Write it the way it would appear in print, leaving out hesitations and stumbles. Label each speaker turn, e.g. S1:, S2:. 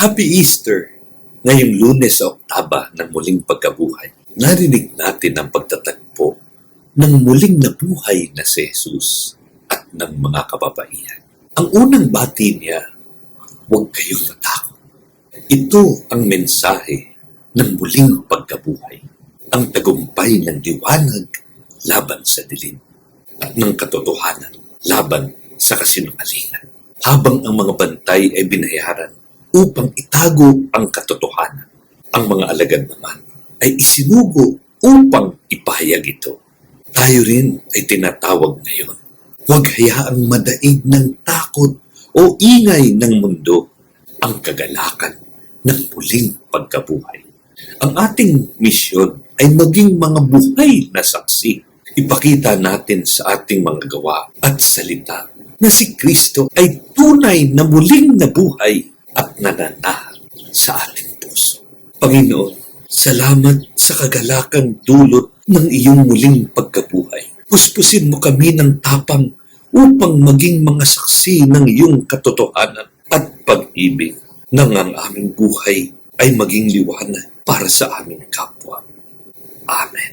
S1: Happy Easter! Ngayong Lunes sa Oktaba ng muling pagkabuhay, narinig natin ang pagtatagpo ng muling nabuhay na si Jesus at ng mga kababaihan. Ang unang bati niya, huwag kayong matakot. Ito ang mensahe ng muling pagkabuhay, ang tagumpay ng liwanag laban sa dilim at ng katotohanan laban sa kasinungalingan. Habang ang mga bantay ay binayaran upang itago ang katotohanan, ang mga alagad naman ay isinugo upang ipahayag ito. Tayo rin ay tinatawag ngayon. Huwag hayaang madaig ng takot o ingay ng mundo ang kagalakan ng muling pagkabuhay. Ang ating misyon ay maging mga buhay na saksi. Ipakita natin sa ating mga gawa at salita na si Kristo ay tunay na muling nabuhay at nananahan sa ating puso. Panginoon, salamat sa kagalakang dulot ng iyong muling pagkabuhay. Puspusin mo kami ng tapang upang maging mga saksi ng iyong katotohanan at pag-ibig nang ang aming buhay ay maging liwanag para sa aming kapwa. Amen.